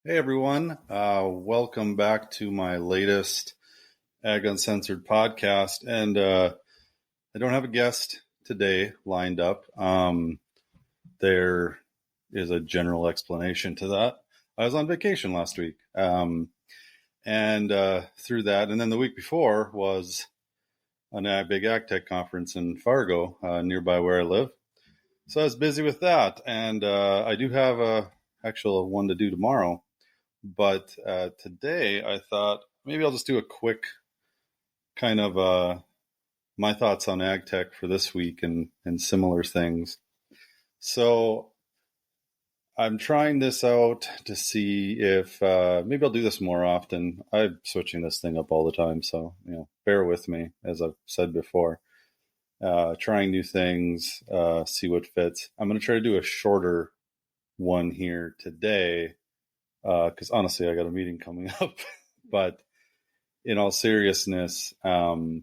Hey everyone, welcome back to my latest Ag Uncensored podcast. And I don't have a guest today lined up. There is a general explanation to that. I was on vacation last week, and through that, and then the week before was a big Ag Tech conference in Fargo, nearby where I live. So I was busy with that, and I do have a actual one to do tomorrow. But today I thought maybe I'll just do a quick kind of my thoughts on ag tech for this week and similar things. So I'm trying this out to see if maybe I'll do this more often. I'm switching this thing up all the time, so bear with me, as I've said before. Trying new things, see what fits. I'm going to try to do a shorter one here today because honestly, I got a meeting coming up. But in all seriousness, I know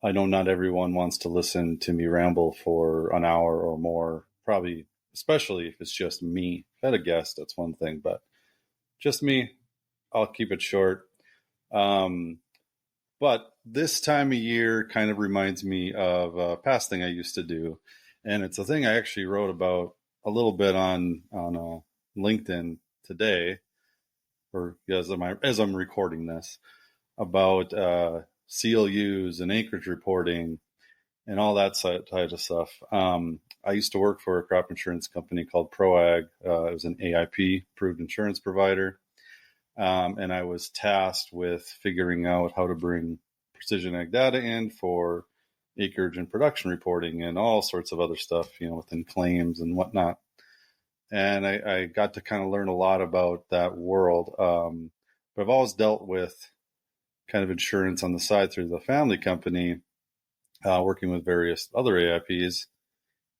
not everyone wants to listen to me ramble for an hour or more, probably, especially if it's just me. If I had a guest, that's one thing, but just me, I'll keep it short. But this time of year kind of reminds me of a past thing I used to do. And it's a thing I actually wrote about a little bit on LinkedIn today, or as I'm recording this, about CLUs and acreage reporting and all that type of stuff. I used to work for a crop insurance company called ProAg. It was an AIP, approved insurance provider. And I was tasked with figuring out how to bring precision ag data in for acreage and production reporting and all sorts of other stuff, within claims and whatnot. And I got to kind of learn a lot about that world. But I've always dealt with kind of insurance on the side through the family company, working with various other AIPs,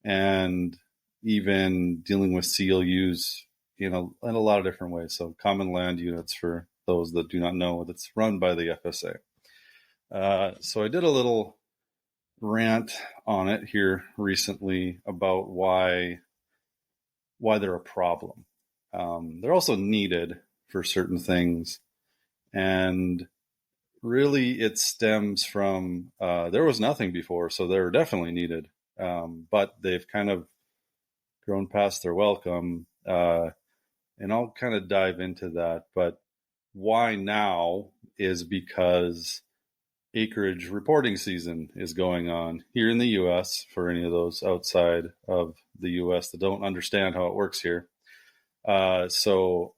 and even dealing with CLUs in a lot of different ways. So common land units, for those that do not know, that's run by the FSA. So I did a little rant on it here recently about why they're a problem. They're also needed for certain things. And really it stems from, there was nothing before, so they're definitely needed. But they've kind of grown past their welcome. And I'll kind of dive into that. But why now is because acreage reporting season is going on here in the U.S. for any of those outside of the U.S. that don't understand how it works here. So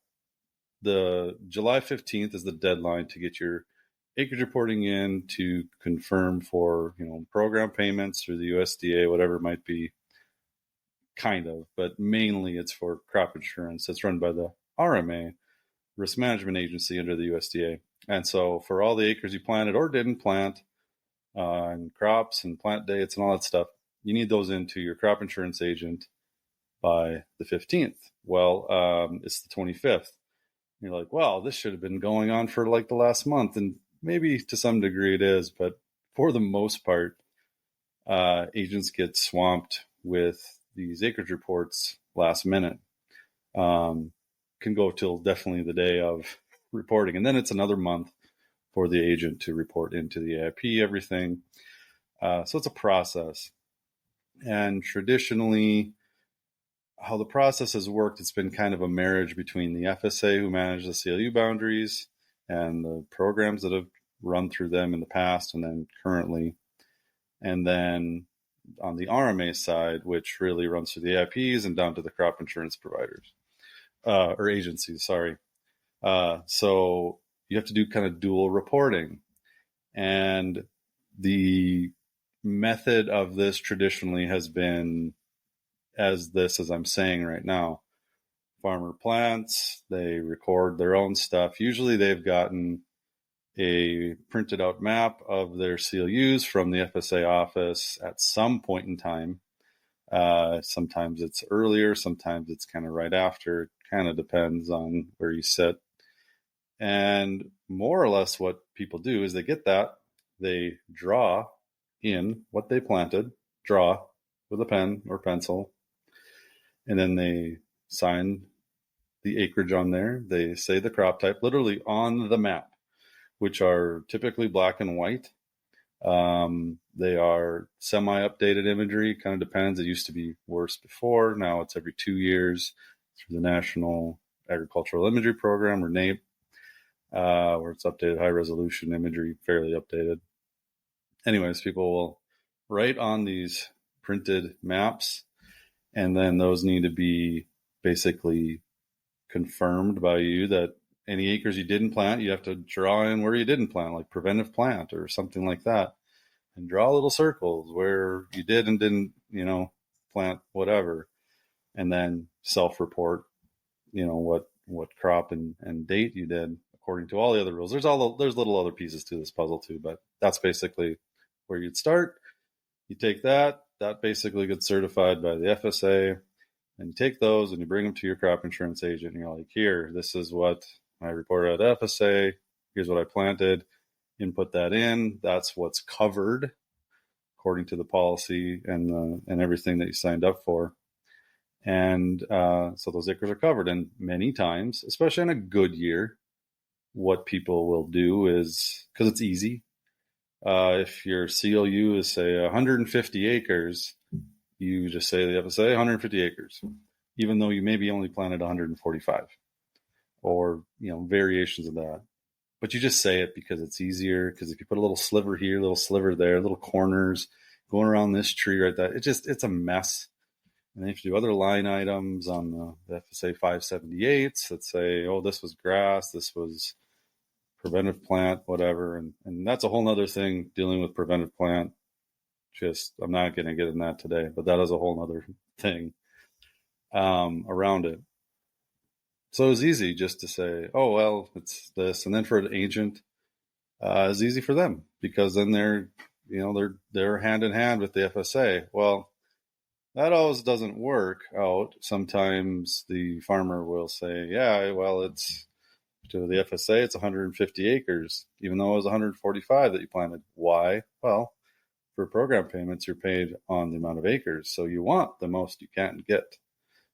the July 15th is the deadline to get your acreage reporting in to confirm for, program payments through the USDA, whatever it might be, kind of, but mainly it's for crop insurance. It's run by the RMA, Risk Management Agency, under the USDA. And so for all the acres you planted or didn't plant, and crops and plant dates and all that stuff, you need those into your crop insurance agent by the 15th. Well, it's the 25th. You're like, well, this should have been going on for like the last month. And maybe to some degree it is, but for the most part, agents get swamped with these acreage reports last minute. Can go till definitely the day of reporting. And then it's another month for the agent to report into the AIP everything. So it's a process. And traditionally, how the process has worked, it's been kind of a marriage between the FSA, who manage the CLU boundaries, and the programs that have run through them in the past and then currently. And then on the RMA side, which really runs through the AIPs and down to the crop insurance providers, or agencies, sorry. So you have to do kind of dual reporting. And the method of this traditionally has been as I'm saying right now. Farmer plants, they record their own stuff. Usually they've gotten a printed out map of their CLUs from the FSA office at some point in time. Sometimes it's earlier, sometimes it's kind of right after. It kind of depends on where you sit. And more or less what people do is they get that, they draw in what they planted, draw with a pen or pencil, and then they sign the acreage on there. They say the crop type literally on the map, which are typically black and white. They are semi-updated imagery, kind of depends. It used to be worse before. Now it's every 2 years through the National Agricultural Imagery Program, or NAEP, where it's updated, high resolution imagery, fairly updated. Anyways, people will write on these printed maps, and then those need to be basically confirmed by you that any acres you didn't plant, you have to draw in where you didn't plant, like preventive plant or something like that, and draw little circles where you did and didn't, plant whatever, and then self-report, what crop and date you did according to all the other rules. There's little other pieces to this puzzle too, but that's basically where you'd start. You take that basically gets certified by the FSA, and you take those and you bring them to your crop insurance agent, and you're like, here, this is what I reported at FSA. Here's what I planted. Input that in. That's what's covered according to the policy and everything that you signed up for. And so those acres are covered. And many times, especially in a good year, what people will do is, because it's easy, if your CLU is, say, 150 acres, you just say the FSA 150 acres, even though you maybe only planted 145, or variations of that. But you just say it because it's easier. Because if you put a little sliver here, a little sliver there, little corners going around this tree right there, it's a mess. And then you have to do other line items on the FSA 578s that say, oh, this was grass, this was preventive plant, whatever. And that's a whole nother thing, dealing with preventive plant. I'm not going to get in that today, but that is a whole nother thing around it. So it was easy just to say, oh, well, it's this. And then for an agent, it's easy for them, because then they're hand in hand with the FSA. Well, that always doesn't work out. Sometimes the farmer will say, yeah, well, it's to the FSA, it's 150 acres, even though it was 145 that you planted. Why? Well, for program payments, you're paid on the amount of acres. So you want the most you can get.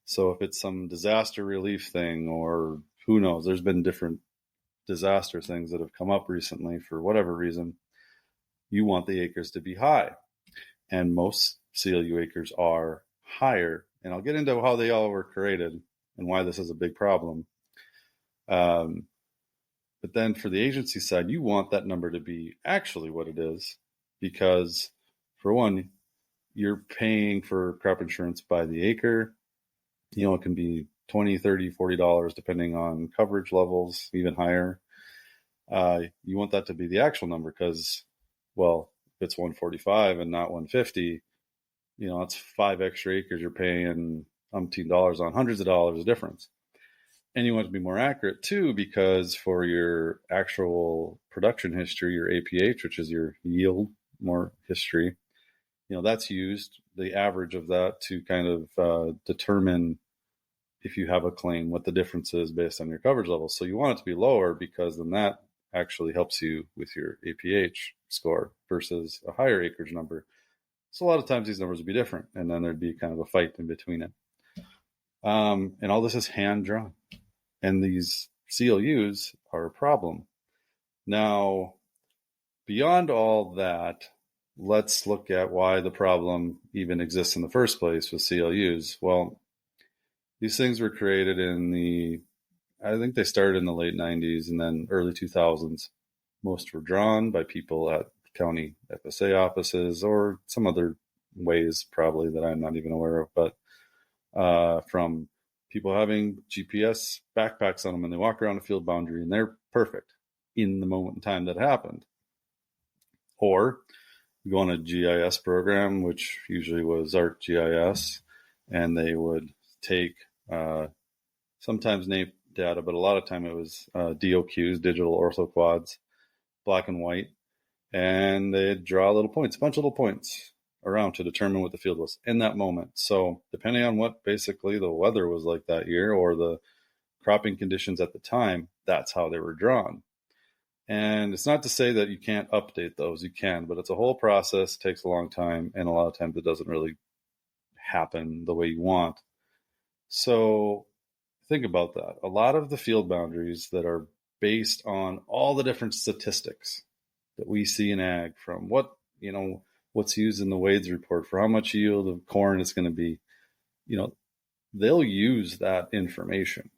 So if it's some disaster relief thing, or who knows, there's been different disaster things that have come up recently for whatever reason, you want the acres to be high. And most CLU acres are higher. And I'll get into how they all were created and why this is a big problem. But then for the agency side, you want that number to be actually what it is, because for one, you're paying for crop insurance by the acre. It can be $20, $30, $40, depending on coverage levels, even higher. You want that to be the actual number, because, well, if it's 145 and not 150, that's 5 extra acres you're paying umpteen dollars on, hundreds of dollars of difference. And you want it to be more accurate too, because for your actual production history, your APH, which is your yield more history, that's used, the average of that, to kind of determine if you have a claim, what the difference is based on your coverage level. So you want it to be lower, because then that actually helps you with your APH score versus a higher acreage number. So a lot of times these numbers would be different, and then there'd be kind of a fight in between it. And all this is hand drawn, and these CLUs are a problem. Now, beyond all that, let's look at why the problem even exists in the first place with CLUs. Well, these things were created I think they started in the late 90s and then early 2000s. Most were drawn by people at county FSA offices, or some other ways probably that I'm not even aware of, but from people having GPS backpacks on them, and they walk around a field boundary and they're perfect in the moment in time that happened. Or go on a GIS program, which usually was ArcGIS, and they would take sometimes NAEP data, but a lot of time it was DOQs, digital orthoquads, black and white, and they'd draw little points, a bunch of little points around to determine what the field was in that moment. So depending on what basically the weather was like that year, or the cropping conditions at the time, that's how they were drawn. And it's not to say that you can't update those. You can, but it's a whole process, takes a long time, and a lot of times it doesn't really happen the way you want. So think about that. A lot of the field boundaries that are based on all the different statistics that we see in ag, from what's used in the Wade's report for how much yield of corn it's going to be, they'll use that information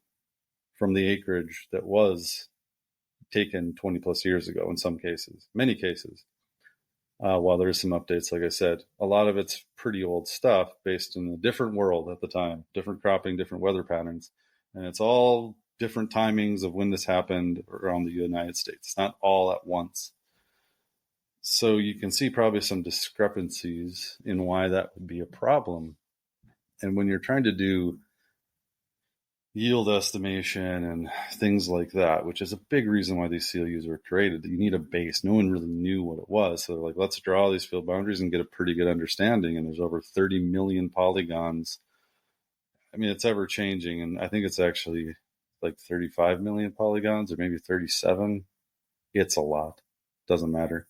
from the acreage that was taken 20 plus years ago in some cases, many cases. While there's some updates, like I said, a lot of it's pretty old stuff based in a different world at the time, different cropping, different weather patterns. And it's all different timings of when this happened around the United States. It's not all at once. So you can see probably some discrepancies in why that would be a problem. And when you're trying to do yield estimation and things like that, which is a big reason why these CLUs were created, that you need a base. No one really knew what it was. So they're like, let's draw these field boundaries and get a pretty good understanding. And there's over 30 million polygons. I mean, it's ever changing. And I think it's actually like 35 million polygons or maybe 37. It's a lot. Doesn't matter.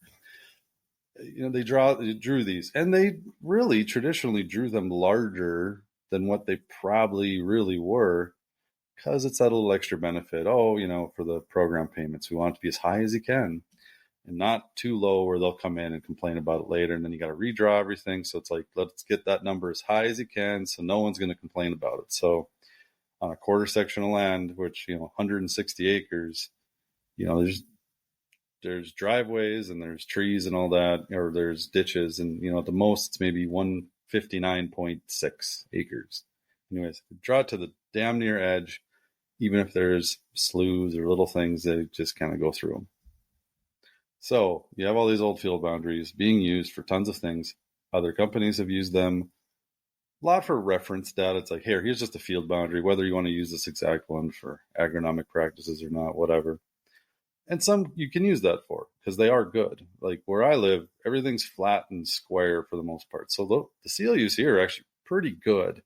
They drew these, and they really traditionally drew them larger than what they probably really were, because it's that little extra benefit. Oh, for the program payments, we want it to be as high as you can and not too low where they'll come in and complain about it later. And then you got to redraw everything. So it's like, let's get that number as high as you can so no one's going to complain about it. So on a quarter section of land, which, 160 acres, there's driveways and there's trees and all that, or there's ditches. And, at the most, it's maybe 159.6 acres. Anyways, draw it to the damn near edge. Even if there's sloughs or little things, they just kind of go through them. So you have all these old field boundaries being used for tons of things. Other companies have used them a lot for reference data. It's like, here's just a field boundary, whether you want to use this exact one for agronomic practices or not, whatever. And some you can use that for, because they are good. Like where I live, everything's flat and square for the most part. So the CLUs here are actually pretty good.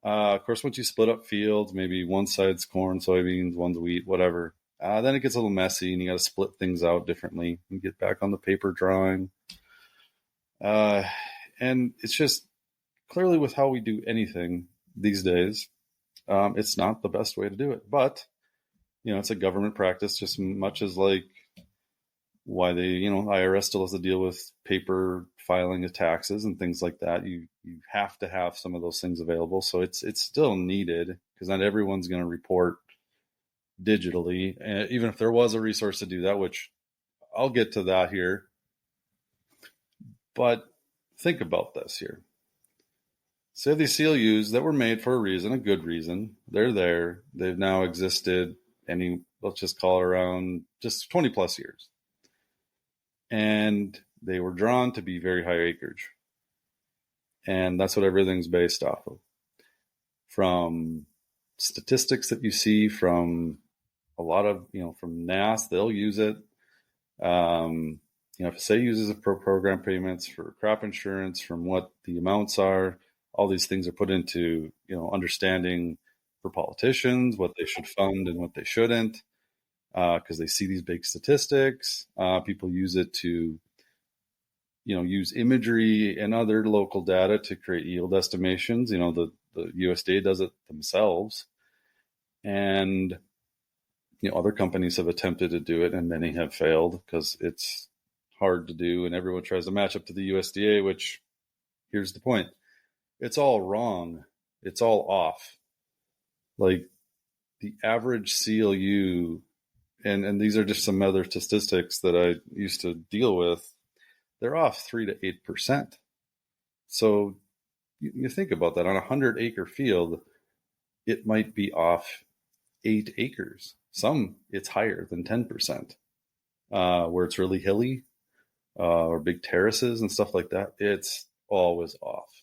Of course, once you split up fields, maybe one side's corn, soybeans, one's wheat, whatever, then it gets a little messy and you got to split things out differently and get back on the paper drawing. And it's just clearly with how we do anything these days, it's not the best way to do it. But, it's a government practice just much as like why they, IRS still has to deal with paper filing of taxes and things like that. You have to have some of those things available. So it's still needed, because not everyone's going to report digitally. And even if there was a resource to do that, which I'll get to that here. But think about this here. Say these CLUs that were made for a reason, a good reason, they're there. They've now existed let's just call it around just 20 plus years. And they were drawn to be very high acreage. And that's what everything's based off of. From statistics that you see from a lot of, from NAS, they'll use it. If say uses it for program payments, for crop insurance, from what the amounts are, all these things are put into, understanding for politicians, what they should fund and what they shouldn't, because they see these big statistics. People use it to, use imagery and other local data to create yield estimations. The USDA does it themselves. And, other companies have attempted to do it and many have failed because it's hard to do and everyone tries to match up to the USDA, which, here's the point. It's all wrong. It's all off. Like the average CLU, and these are just some other statistics that I used to deal with, they're off 3 to 8%. So you think about that on a 100-acre field, it might be off 8 acres. Some it's higher than 10%, where it's really hilly or big terraces and stuff like that. It's always off.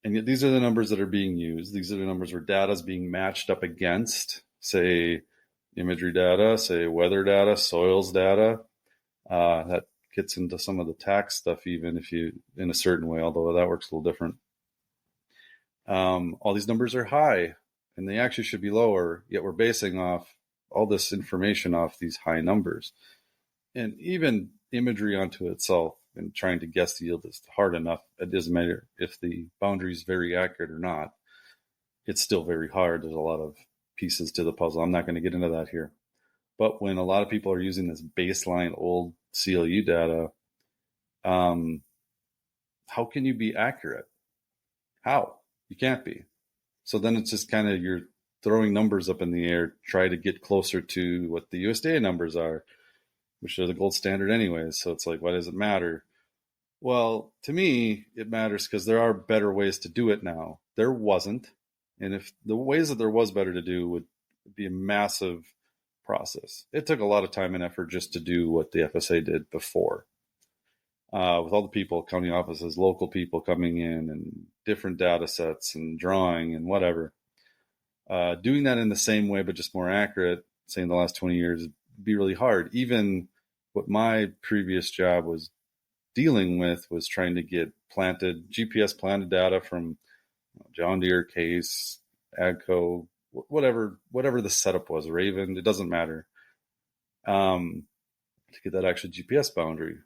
And yet these are the numbers that are being used. These are the numbers where data is being matched up against, say, imagery data, say, weather data, soils data. That gets into some of the tax stuff, even if you, in a certain way, although that works a little different. All these numbers are high, and they actually should be lower, yet we're basing off all this information off these high numbers. And even imagery onto itself and trying to guess the yield is hard enough. It doesn't matter if the boundary is very accurate or not. it's still very hard. There's a lot of pieces to the puzzle. I'm not going to get into that here. But when a lot of people are using this baseline old CLU data, how can you be accurate? How? You can't be. So then it's just kind of you're throwing numbers up in the air, try to get closer to what the USDA numbers are, which are the gold standard anyways. So it's like, why does it matter? Well, to me, it matters because there are better ways to do it now. There wasn't. And if the ways that there was better to do would be a massive process. It took a lot of time and effort just to do what the FSA did before. With all the people, county offices, local people coming in and different data sets and drawing and whatever. Doing that in the same way, but just more accurate, say in the last 20 years, would be really hard. Even what my previous job was dealing with was trying to get GPS planted data from John Deere, Case, Agco, whatever the setup was, Raven, it doesn't matter, to get that actual GPS boundary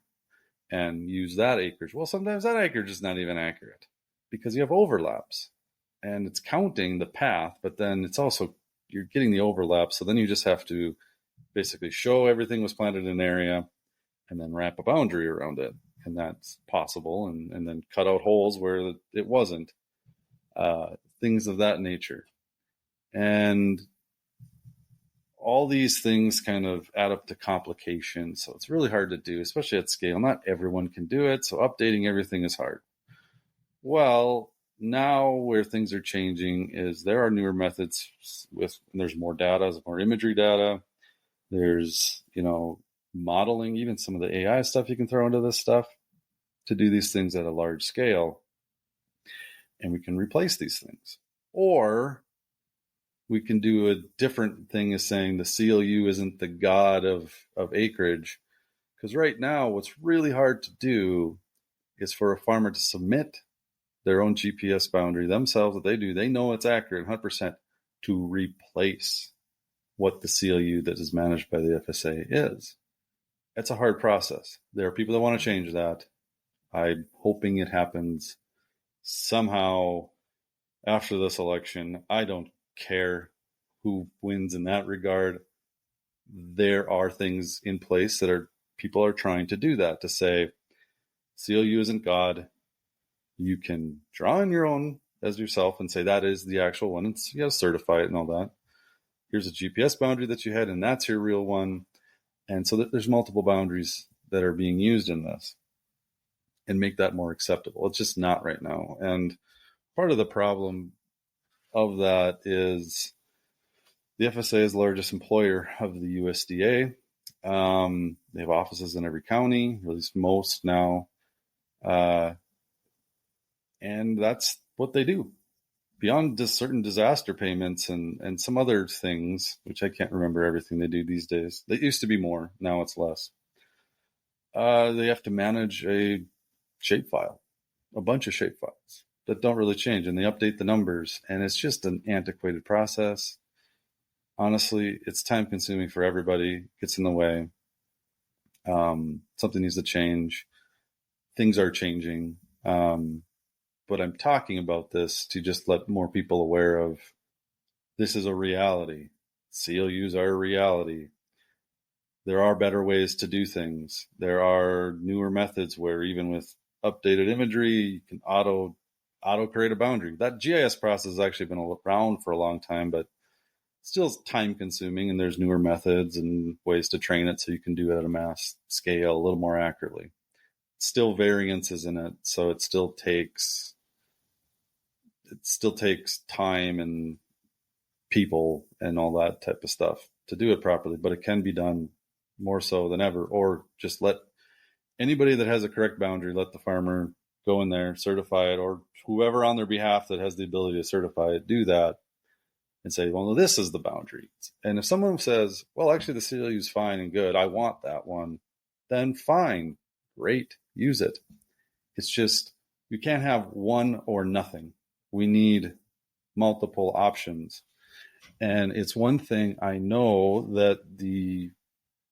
and use that acreage. Well, sometimes that acreage is not even accurate because you have overlaps and it's counting the path, but then it's also, you're getting the overlap. So then you just have to basically show everything was planted in an area and then wrap a boundary around it. And that's possible. And then cut out holes where it wasn't, things of that nature. And all these things kind of add up to complications. So it's really hard to do, especially at scale. Not everyone can do it. So updating everything is hard. Well, now where things are changing is there are newer methods there's more data, there's more imagery data. There's, modeling, even some of the AI stuff you can throw into this stuff to do these things at a large scale. And we can replace these things. Or we can do a different thing as saying the CLU isn't the god of acreage. Because right now, what's really hard to do is for a farmer to submit their own GPS boundary themselves that they know it's accurate 100% to replace what the CLU that is managed by the FSA is. It's a hard process. There are people that want to change that. I'm hoping it happens somehow after this election. I don't care who wins in that regard. There are things in place that people are trying to do that, to say CLU isn't God. You can draw in your own as yourself and say that is the actual one. You got to certify it and all that. Here's a GPS boundary that you had, and that's your real one. And so there's multiple boundaries that are being used in this and make that more acceptable. It's just not right now. And part of the problem of that is the FSA is the largest employer of the USDA. They have offices in every county, or at least most now. And that's what they do. Beyond just certain disaster payments and some other things, which I can't remember everything they do these days. They used to be more, now it's less. They have to manage a shapefile, a bunch of shapefiles that don't really change, and they update the numbers, and it's just an antiquated process. Honestly, it's time consuming for everybody. It gets in the way. Something needs to change. Things are changing. But I'm talking about this to just let more people aware of this is a reality. CLUs are a reality. There are better ways to do things. There are newer methods where even with updated imagery, you can auto create a boundary. That GIS process has actually been around for a long time, but still time consuming, and there's newer methods and ways to train it so you can do it at a mass scale a little more accurately. Still variances in it, so it still takes time and people and all that type of stuff to do it properly, but it can be done more so than ever. Or just let anybody that has a correct boundary, let the farmer go in there, certify it, or whoever on their behalf that has the ability to certify it, do that and say, well, no, this is the boundary. And if someone says, well, actually the CLU is fine and good, I want that one, then fine, great, use it. It's just, you can't have one or nothing. We need multiple options. And it's one thing I know that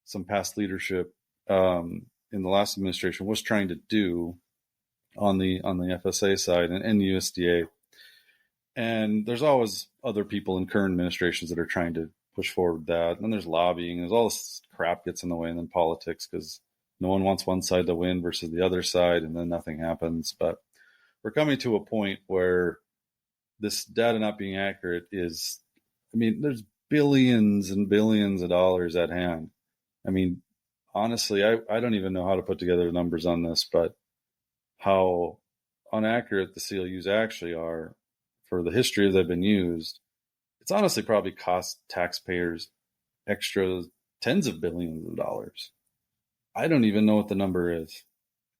some past leadership in the last administration was trying to do on the FSA side and the USDA And there's always other people in current administrations that are trying to push forward that. And then there's lobbying. There's all this crap gets in the way, and then politics, because no one wants one side to win versus the other side, and then nothing happens. But we're coming to a point where this data not being accurate is, I mean, there's billions and billions of dollars at hand. I mean, honestly, I don't even know how to put together the numbers on this, but how inaccurate the CLUs actually are for the history they've been used, it's honestly probably cost taxpayers extra tens of billions of dollars. I don't even know what the number is.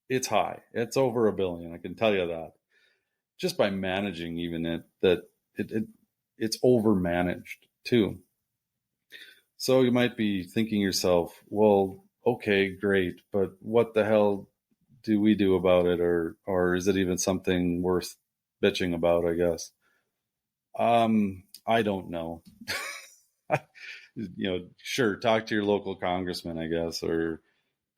It's high. It's over $1 billion. I can tell you that. Just by managing even it's over managed too. So you might be thinking yourself, well, okay, great, but what the hell do we do about it, or is it even something worth bitching about, I guess? I don't know. Sure, talk to your local congressman, I guess, or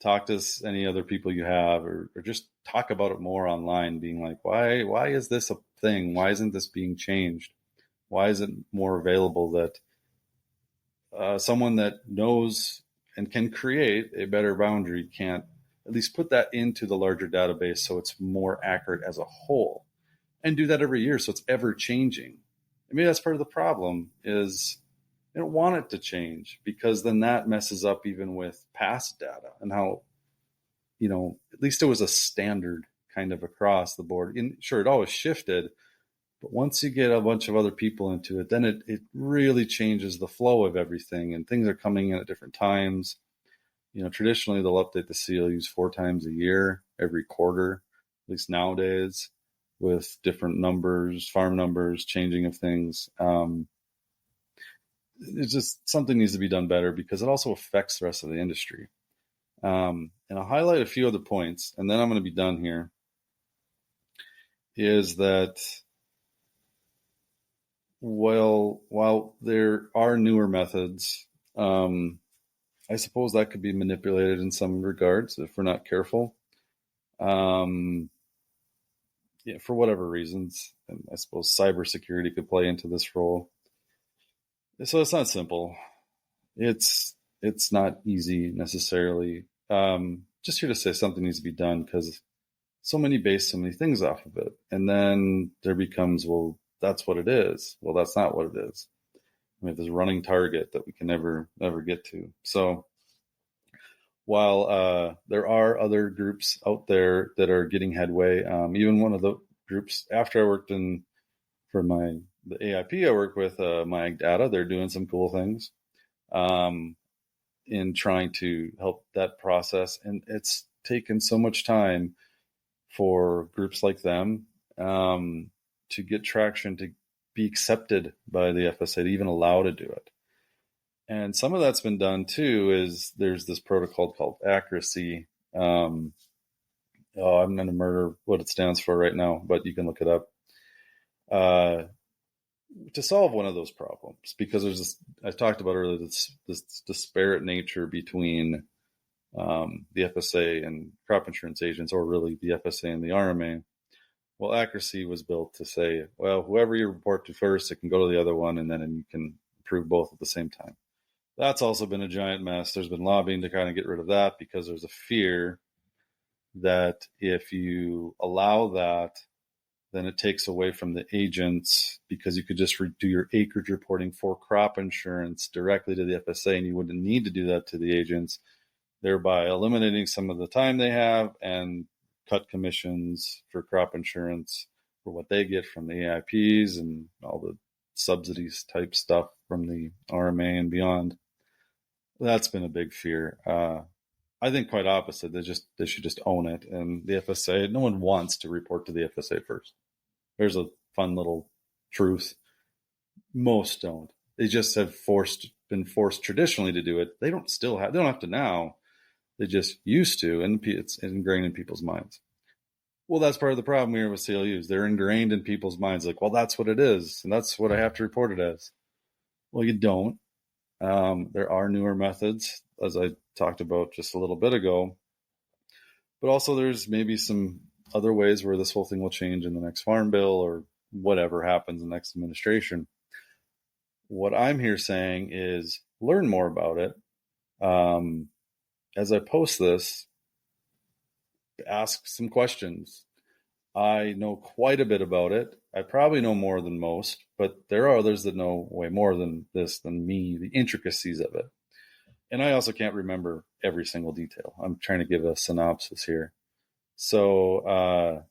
talk to any other people you have, or just talk about it more online, being like, why is this a thing? Why isn't this being changed? Why is it more available that someone that knows and can create a better boundary can't at least put that into the larger database so it's more accurate as a whole, and do that every year so it's ever changing? I mean, that's part of the problem is they don't want it to change, because then that messes up even with past data and how, at least it was a standard kind of across the board. And sure, it always shifted, but once you get a bunch of other people into it, then it really changes the flow of everything, and things are coming in at different times. Traditionally they'll update the CLUs 4 times a year, every quarter, at least nowadays, with different numbers, farm numbers, changing of things. It's just something needs to be done better, because it also affects the rest of the industry. And I'll highlight a few other points, and then I'm going to be done here. Is that, well, while there are newer methods, I suppose that could be manipulated in some regards if we're not careful. For whatever reasons, and I suppose cybersecurity could play into this role. So it's not simple. It's not easy necessarily. Just here to say something needs to be done, because so many base so many things off of it, and then there becomes, well, that's what it is. Well, that's not what it is. We have this running target that we can never get to. So while there are other groups out there that are getting headway, even one of the groups after I worked for the AIP I work with, my Ag Data, they're doing some cool things in trying to help that process. And it's taken so much time for groups like them to get traction, to be accepted by the FSA, to even allow to do it. And some of that's been done too, is there's this protocol called Accuracy. I'm going to murder what it stands for right now, but you can look it up. To solve one of those problems, because there's this, I talked about earlier, this disparate nature between the FSA and crop insurance agents, or really the FSA and the RMA. Well, Accuracy was built to say, well, whoever you report to first, it can go to the other one, and then you can approve both at the same time. That's also been a giant mess. There's been lobbying to kind of get rid of that, because there's a fear that if you allow that, then it takes away from the agents, because you could just do your acreage reporting for crop insurance directly to the FSA, and you wouldn't need to do that to the agents, thereby eliminating some of the time they have and cut commissions for crop insurance for what they get from the AIPs and all the subsidies type stuff from the RMA and beyond. That's been a big fear. I think quite opposite. They should just own it. And the FSA, no one wants to report to the FSA first. There's a fun little truth. Most don't. They just have been forced traditionally to do it. They don't have to now. They just used to, and it's ingrained in people's minds. Well, that's part of the problem here with CLUs. They're ingrained in people's minds. Like, well, that's what it is, and that's what I have to report it as. Well, you don't. There are newer methods, as I talked about just a little bit ago. But also there's maybe some other ways where this whole thing will change in the next farm bill, or whatever happens in the next administration. What I'm here saying is learn more about it. As I post this, ask some questions. I know quite a bit about it. I probably know more than most, but there are others that know way more than this than me, the intricacies of it. And I also can't remember every single detail. I'm trying to give a synopsis here. So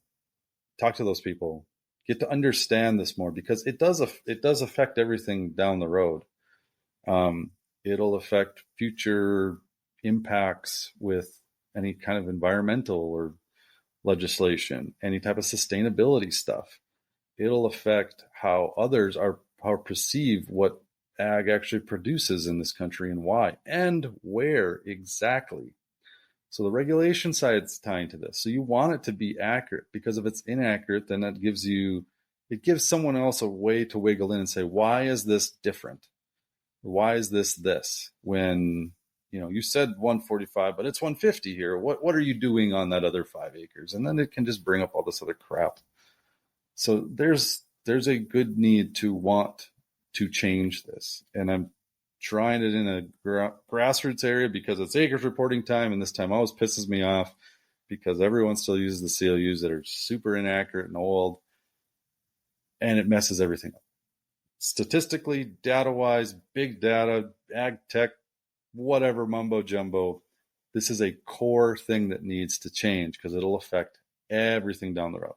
talk to those people. Get to understand this more, because it does affect everything down the road. It'll affect future impacts with any kind of environmental or legislation, any type of sustainability stuff. It'll affect how others are perceive what ag actually produces in this country and why and where exactly. So the regulation side is tying to this. So you want it to be accurate, because if it's inaccurate, then it gives someone else a way to wiggle in and say, why is this different? Why is this? When you said 145, but it's 150 here. What are you doing on that other 5 acres? And then it can just bring up all this other crap. So there's a good need to want to change this. And I'm trying it in a grassroots area because it's acres reporting time, and this time always pisses me off because everyone still uses the CLUs that are super inaccurate and old, and it messes everything up. Statistically, data-wise, big data, ag tech, whatever mumbo jumbo, this is a core thing that needs to change because it'll affect everything down the road.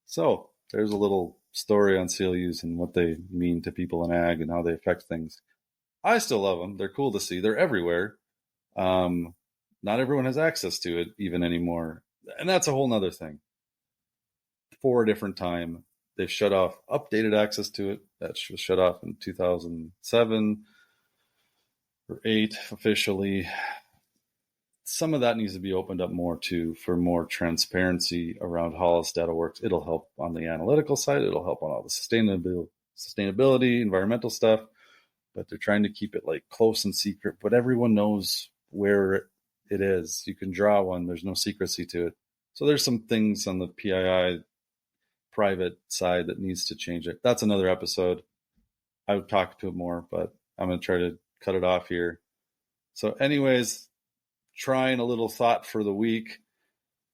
So there's a little story on CLUs and what they mean to people in ag and how they affect things. I still love them. They're cool to see. They're everywhere. Not everyone has access to it even anymore. And that's a whole nother thing. For a different time, they've shut off updated access to it. That was shut off in 2007 or 8 officially. Some of that needs to be opened up more too, for more transparency around how this data works. It'll help on the analytical side. It'll help on all the sustainability, environmental stuff. But they're trying to keep it like close and secret. But everyone knows where it is. You can draw one. There's no secrecy to it. So there's some things on the PII private side that needs to change it. That's another episode. I would talk to it more, but I'm going to try to cut it off here. So anyways, trying a little thought for the week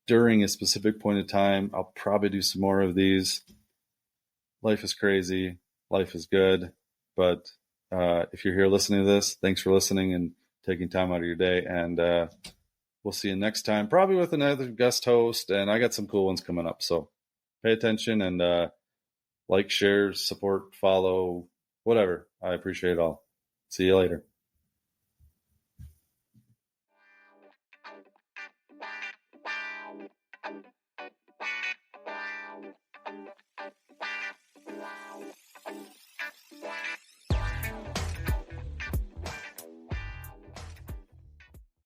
during a specific point of time. I'll probably do some more of these. Life is crazy. Life is good. But if you're here listening to this, thanks for listening and taking time out of your day. And we'll see you next time, probably with another guest host. And I got some cool ones coming up. So pay attention and like, share, support, follow, whatever. I appreciate it all. See you later.